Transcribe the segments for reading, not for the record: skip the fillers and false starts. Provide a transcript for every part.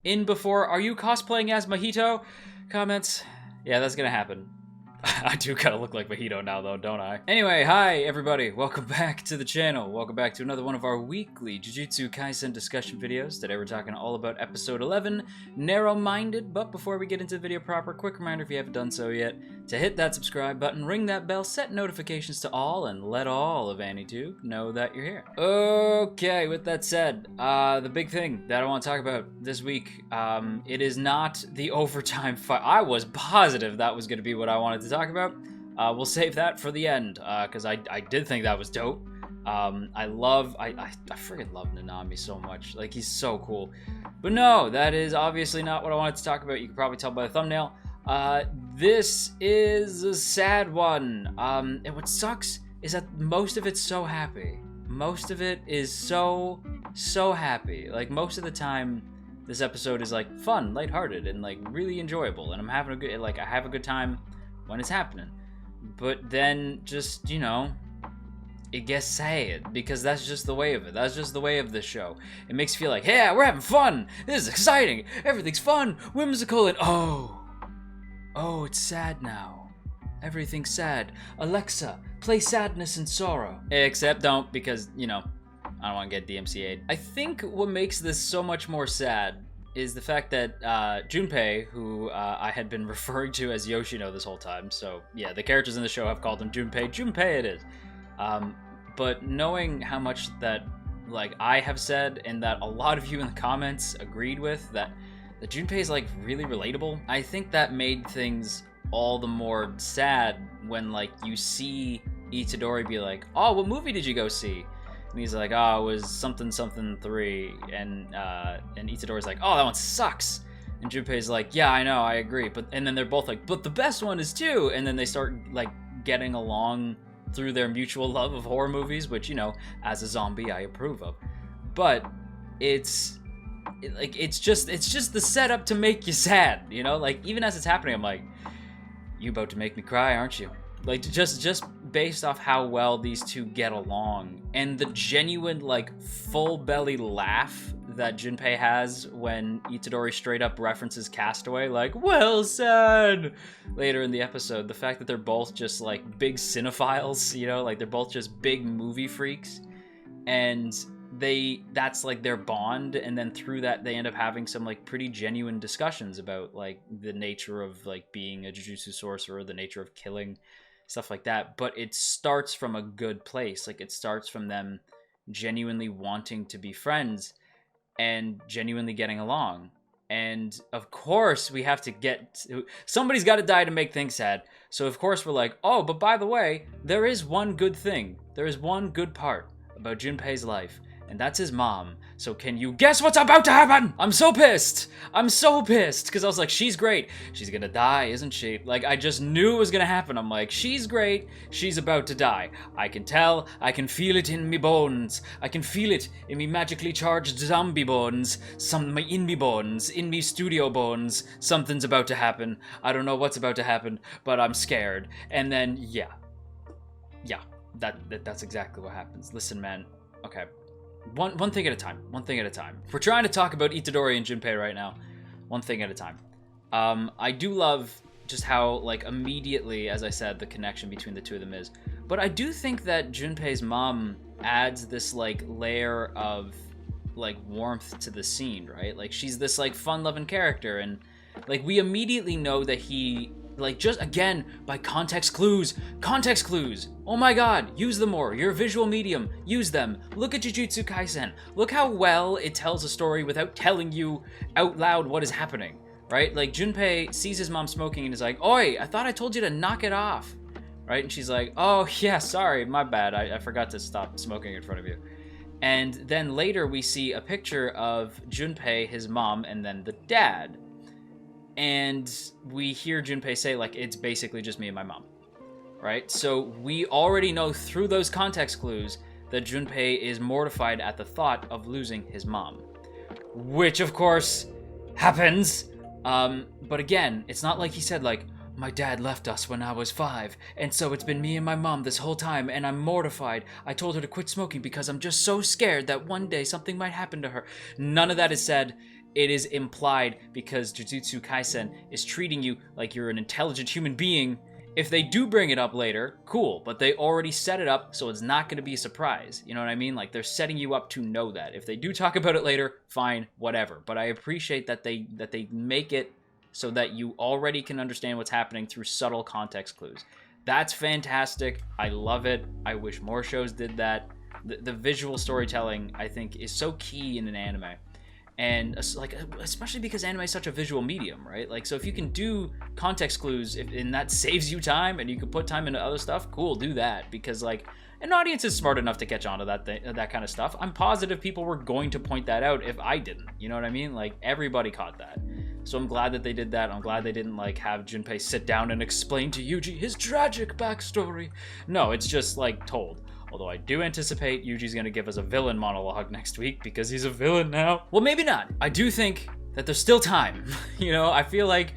in before, are you cosplaying as Mojito? Comments. Yeah, that's gonna happen. I do kind of look like Mojito now, though, don't I? Anyway, hi, everybody. Welcome back to the channel. Welcome back to another one of our weekly Jujutsu Kaisen discussion videos. Today we're talking all about Episode 11, Narrow-Minded. But before we get into the video proper, quick reminder if you haven't done so yet, to hit that subscribe button, ring that bell, set notifications to all, and let all of AniTube know that you're here. Okay, with that said, the big thing that I want to talk about this week, it is not the overtime fight. I was positive that was going to be what I wanted to talk about. We'll save that for the end, because I did think that was dope. I freaking love Nanami so much. Like, he's so cool. But no, that is obviously not what I wanted to talk about. You can probably tell by the thumbnail. This is a sad one. And what sucks is that most of it's so happy. Most of it is so happy. Like, most of the time, this episode is, like, fun, lighthearted, and, like, really enjoyable. And I'm having a good, like, I have a good time when it's happening. But then, just, you know, it gets sad, because that's just the way of it. That's just the way of this show. It makes you feel like, yeah, we're having fun. This is exciting. Everything's fun. Whimsical, and oh, it's sad now. Everything's sad. Alexa, play Sadness and Sorrow. Except don't, because, you know, I don't want to get DMCA'd. I think what makes this so much more sad is the fact that Junpei, who I had been referring to as Yoshino this whole time, so yeah, the characters in the show have called him Junpei. Junpei it is. But knowing how much that, like, I have said, and that a lot of you in the comments agreed with, that Junpei is, like, really relatable, I think that made things all the more sad when, like, you see Itadori be like, oh, what movie did you go see? And he's like, oh, it was something 3, and Itadori's like, oh, that one sucks. And Junpei's like, yeah, I know, I agree. And then they're both like, but the best one is 2. And then they start, like, getting along through their mutual love of horror movies, which, you know, as a zombie, I approve of. But it's just the setup to make you sad, you know? Like, even as it's happening, I'm like, you about to make me cry, aren't you? Like, just based off how well these two get along, and the genuine, like, full belly laugh that Junpei has when Itadori straight up references Castaway, like, well said, later in the episode. The fact that they're both just, like, big cinephiles, you know, like, they're both just big movie freaks, and that's like their bond, and then through that they end up having some, like, pretty genuine discussions about, like, the nature of, like, being a Jujutsu sorcerer, the nature of killing, stuff like that. But it starts from a good place. Like, it starts from them genuinely wanting to be friends and genuinely getting along. And of course we have to somebody's got to die to make things sad. So of course we're like, oh, but by the way, there is one good thing. There is one good part about Junpei's life, and that's his mom. So can you guess what's about to happen? I'm so pissed. I'm so pissed, because I was like, she's great. She's gonna die, isn't she? Like, I just knew it was gonna happen. I'm like, she's great. She's about to die. I can tell. I can feel it in me bones. I can feel it in me magically charged zombie bones. In me bones. In me studio bones. Something's about to happen. I don't know what's about to happen, but I'm scared. And then, yeah. That's exactly what happens. Listen, man. Okay. One thing at a time. One thing at a time. If we're trying to talk about Itadori and Junpei right now, one thing at a time. I do love just how, like, immediately, as I said, the connection between the two of them is. But I do think that Junpei's mom adds this, like, layer of, like, warmth to the scene, right? Like, she's this, like, fun-loving character, and, like, we immediately know that he, like, just, again, by context clues. Context clues! Oh my god, use them more. You're a visual medium. Use them. Look at Jujutsu Kaisen. Look how well it tells a story without telling you out loud what is happening, right? Like, Junpei sees his mom smoking and is like, oi, I thought I told you to knock it off, right? And she's like, oh, yeah, sorry, my bad. I forgot to stop smoking in front of you. And then later we see a picture of Junpei, his mom, and then the dad. And we hear Junpei say, like, it's basically just me and my mom, right? So we already know through those context clues that Junpei is mortified at the thought of losing his mom, which of course happens. But again, it's not like he said, like, My dad left us when I was 5, and so it's been me and my mom this whole time, and I'm mortified. I told her to quit smoking because I'm just so scared that one day something might happen to her. None of that is said. It is implied because Jujutsu Kaisen is treating you like you're an intelligent human being. If they do bring it up later, cool, but they already set it up, so it's not going to be a surprise. You know what I mean? Like, they're setting you up to know that. If they do talk about it later, fine, whatever. But I appreciate that they make it so that you already can understand what's happening through subtle context clues. That's fantastic. I love it. I wish more shows did that. The visual storytelling, I think, is so key in an anime. And like, especially because anime is such a visual medium, right? Like, so if you can do context clues, and that saves you time, and you can put time into other stuff, cool, do that. Because like, an audience is smart enough to catch on to that kind of stuff. I'm positive people were going to point that out if I didn't. You know what I mean? Like, everybody caught that. So I'm glad that they did that. I'm glad they didn't like have Junpei sit down and explain to Yuji his tragic backstory. No, it's just like told. Although I do anticipate Yuji's gonna give us a villain monologue next week because he's a villain now. Well, maybe not. I do think that there's still time. You know, I feel like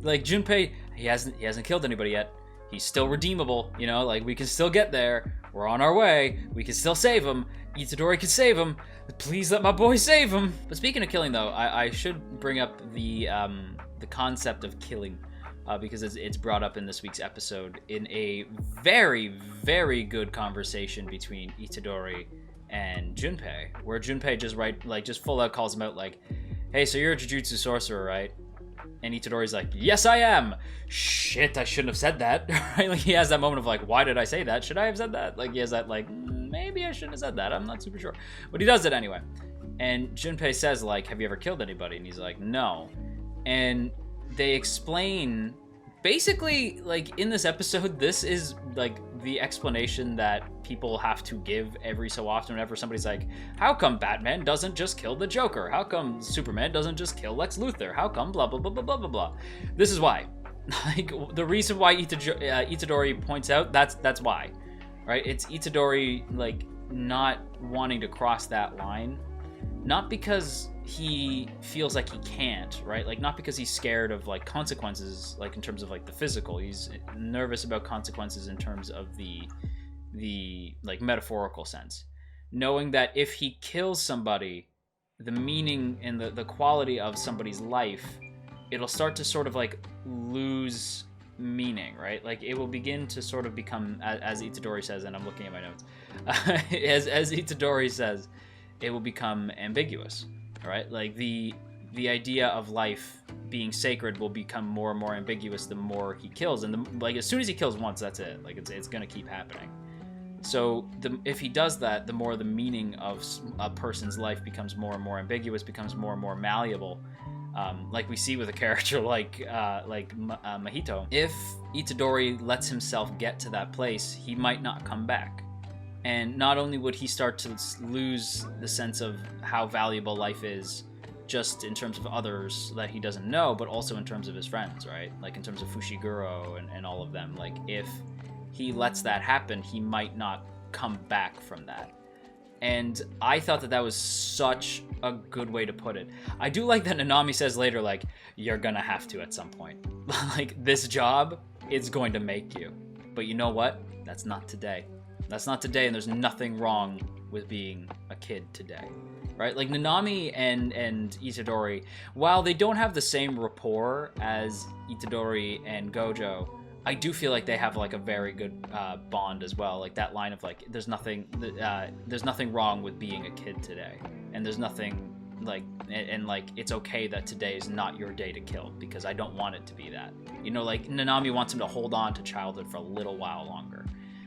Junpei, he hasn't killed anybody yet. He's still redeemable. You know, like we can still get there. We're on our way. We can still save him. Itadori can save him. Please let my boy save him. But speaking of killing, though, I should bring up the concept of killing. Because it's brought up in this week's episode in a very, very good conversation between Itadori and Junpei, where Junpei just full out calls him out like, hey, so you're a Jujutsu sorcerer, right? And Itadori's like, yes, I am. Shit, I shouldn't have said that. Right? Like, he has that moment of like, why did I say that? Should I have said that? Like, he has that like, maybe I shouldn't have said that. I'm not super sure. But he does it anyway. And Junpei says like, have you ever killed anybody? And he's like, no. And they explain, basically, like, in this episode, this is like the explanation that people have to give every so often whenever somebody's like, how come Batman doesn't just kill the Joker? How come Superman doesn't just kill Lex Luthor? How come blah blah blah blah blah blah blah? This is why. Like, the reason why Itadori points out, that's why, right? It's Itadori like not wanting to cross that line, not because he feels like he can't, right? Like, not because he's scared of like consequences, like in terms of like the physical. He's nervous about consequences in terms of the like metaphorical sense, knowing that if he kills somebody, the meaning and the quality of somebody's life, it'll start to sort of like lose meaning, right? Like, it will begin to sort of become, as Itadori says, and I'm looking at my notes, as Itadori says, it will become ambiguous. Right, like the idea of life being sacred will become more and more ambiguous the more he kills, and like as soon as he kills once, that's it. Like, it's gonna keep happening. So if he does that, the more the meaning of a person's life becomes more and more ambiguous, becomes more and more malleable. Like we see with a character like Mahito. If Itadori lets himself get to that place, he might not come back. And not only would he start to lose the sense of how valuable life is just in terms of others that he doesn't know, but also in terms of his friends, right? Like in terms of Fushiguro and all of them. Like, if he lets that happen, he might not come back from that. And I thought that was such a good way to put it. I do like that Nanami says later, like, you're gonna have to at some point. Like, this job, it's going to make you. But you know what? That's not today. That's not today, and there's nothing wrong with being a kid today, right? Like, Nanami and Itadori, while they don't have the same rapport as Itadori and Gojo, I do feel like they have like a very good bond as well. Like that line of like, there's nothing wrong with being a kid today, and there's nothing like, and like, it's okay that today is not your day to kill because I don't want it to be that. You know, like Nanami wants him to hold on to childhood for a little while longer.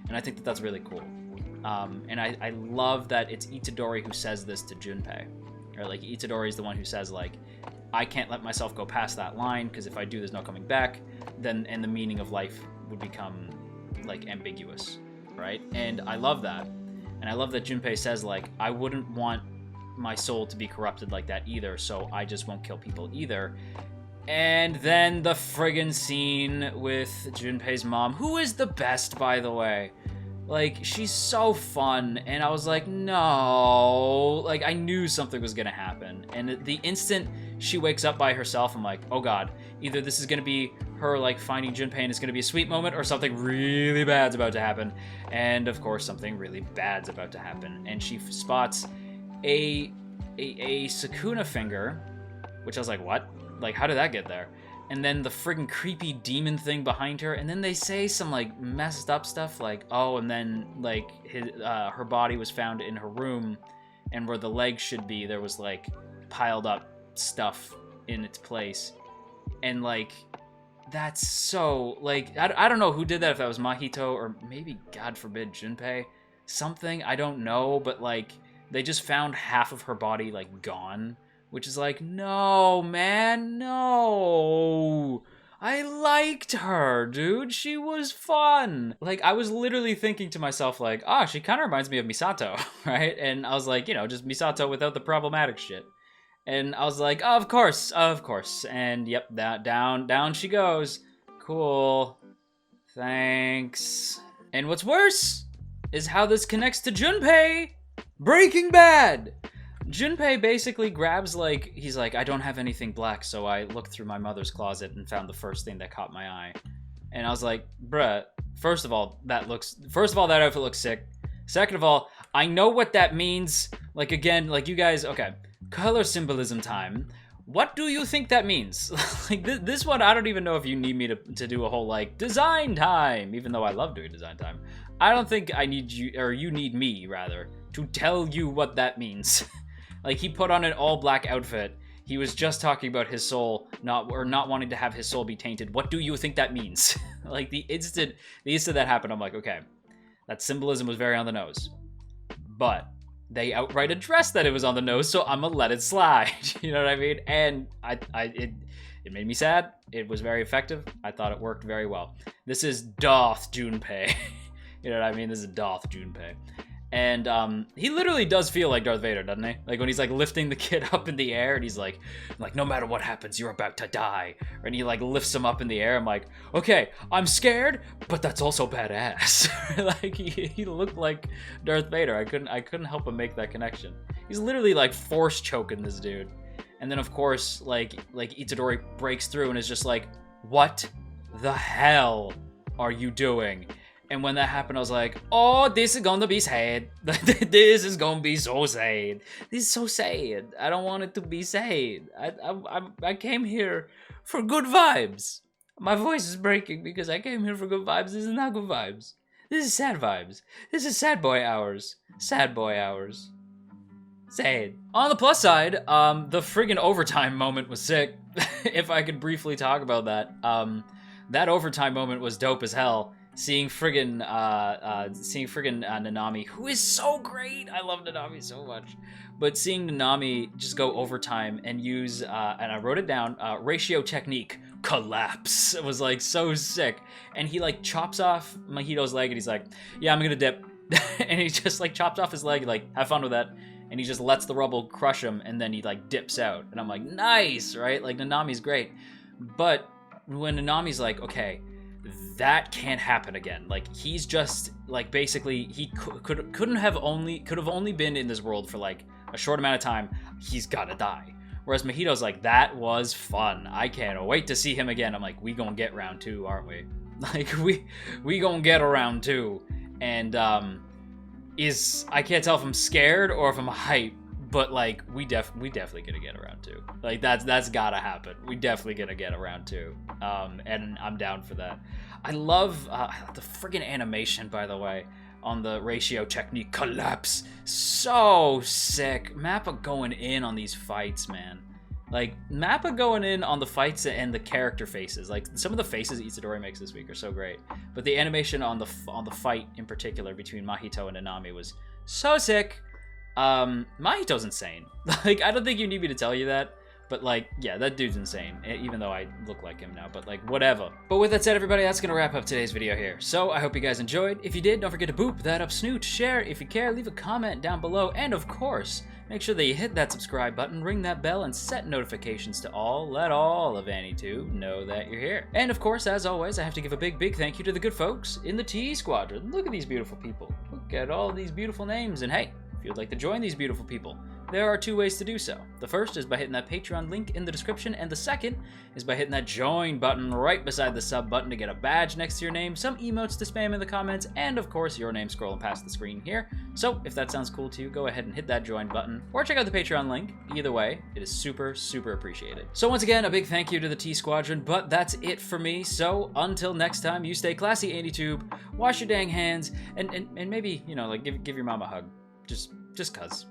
And I think that that's really cool. And I love that it's Itadori who says this to Junpei. Or like, Itadori is the one who says like, I can't let myself go past that line because if I do, there's no coming back. Then, and the meaning of life would become like ambiguous, right? And I love that. And I love that Junpei says like, I wouldn't want my soul to be corrupted like that either, so I just won't kill people either. And then the friggin' scene with Junpei's mom, who is the best, by the way. Like, she's so fun, and I was like, no. Like, I knew something was gonna happen. And the instant she wakes up by herself, I'm like, oh god, either this is gonna be her, like, finding Junpei and it's gonna be a sweet moment, or something really bad's about to happen. And, of course, something really bad's about to happen. And she spots a Sukuna finger which I was like, what? Like, how did that get there? And then the friggin' creepy demon thing behind her, and then they say some, like, messed up stuff, like, oh, and then, like, her body was found in her room, and where the legs should be, there was, like, piled up stuff in its place. And, like, that's so, like, I don't know who did that, if that was Mahito, or maybe, God forbid, Junpei. Something, I don't know, but, like, they just found half of her body, like, gone. Which is like, no, man, no. I liked her, dude. She was fun. Like, I was literally thinking to myself, like, oh, she kind of reminds me of Misato, right? And I was like, you know, just Misato without the problematic shit. And I was like, oh, of course, of course. And yep, down she goes. Cool. Thanks. And what's worse is how this connects to Junpei. Breaking Bad. Junpei basically grabs, like, he's like, I don't have anything black, so I looked through my mother's closet and found the first thing that caught my eye. And I was like, bruh, first of all, that outfit looks sick. Second of all, I know what that means. Like, again, like, you guys, okay, color symbolism time. What do you think that means? Like, this one, I don't even know if you need me to do a whole, like, design time, even though I love doing design time. I don't think I need you, or you need me, rather, to tell you what that means. Like, he put on an all-black outfit. He was just talking about his soul not wanting to have his soul be tainted. What do you think that means? Like, the instant that happened, I'm like, okay, that symbolism was very on the nose. But they outright addressed that it was on the nose, so I'm gonna let it slide. You know what I mean? And it made me sad. It was very effective. I thought it worked very well. This is Darth Junpei. You know what I mean? This is Darth Junpei. And he literally does feel like Darth Vader, doesn't he? Like when he's like lifting the kid up in the air and he's like no matter what happens, you're about to die. And he like lifts him up in the air. I'm like, okay, I'm scared, but that's also badass. Like he looked like Darth Vader. I couldn't help but make that connection. He's literally like force choking this dude. And then of course, like Itadori breaks through and is just like, what the hell are you doing? And when that happened, I was like, oh, this is gonna be sad. This is gonna be so sad. This is so sad. I don't want it to be sad. I came here for good vibes. My voice is breaking because I came here for good vibes. This is not good vibes. This is sad vibes. This is sad boy hours. Sad boy hours. Sad. On the plus side, the friggin' overtime moment was sick. If I could briefly talk about that. That overtime moment was dope as hell. Seeing friggin' Nanami, who is so great. I love Nanami so much. But seeing Nanami just go overtime and use, and I wrote it down, ratio technique, collapse. It was like so sick. And he like chops off Mahito's leg and he's like, yeah, I'm gonna dip. And he just like chops off his leg, like, have fun with that. And he just lets the rubble crush him and then he like dips out. And I'm like, nice, right? Like Nanami's great. But when Nanami's like, okay, that can't happen again. Like he's just like basically he could have only been in this world for like a short amount of time. He's gotta die. Whereas Mahito's like, that was fun. I can't wait to see him again. I'm like, we gonna get round 2, aren't we? Like we gonna get a round 2. And I can't tell if I'm scared or if I'm hyped. But like we definitely gonna get around 2. Like that's gotta happen. We definitely gonna get around 2. And I'm down for that. I love the friggin' animation, by the way, on the ratio technique collapse. So sick. Mappa going in on these fights, man. Like Mappa going in on the fights and the character faces. Like some of the faces Itadori makes this week are so great. But the animation on the fight in particular between Mahito and Nanami was so sick. Mahito's insane. Like, I don't think you need me to tell you that, but like, yeah, that dude's insane, even though I look like him now, but like, whatever. But with that said, everybody, that's gonna wrap up today's video here. So, I hope you guys enjoyed. If you did, don't forget to boop that up snoot, share if you care, leave a comment down below, and of course, make sure that you hit that subscribe button, ring that bell, and set notifications to all. Let all of Annie2 know that you're here. And of course, as always, I have to give a big thank you to the good folks in the T Squadron. Look at these beautiful people. Look at all these beautiful names, and hey, if you'd like to join these beautiful people, there are two ways to do so. The first is by hitting that Patreon link in the description, and the second is by hitting that join button right beside the sub button to get a badge next to your name, some emotes to spam in the comments, and of course your name scrolling past the screen here. So if that sounds cool to you, go ahead and hit that join button, or check out the Patreon link. Either way, it is super, super appreciated. So once again, a big thank you to the T Squadron, but that's it for me. So until next time, you stay classy, AndyTube, wash your dang hands, and maybe, you know, like give your mom a hug. Just cuz.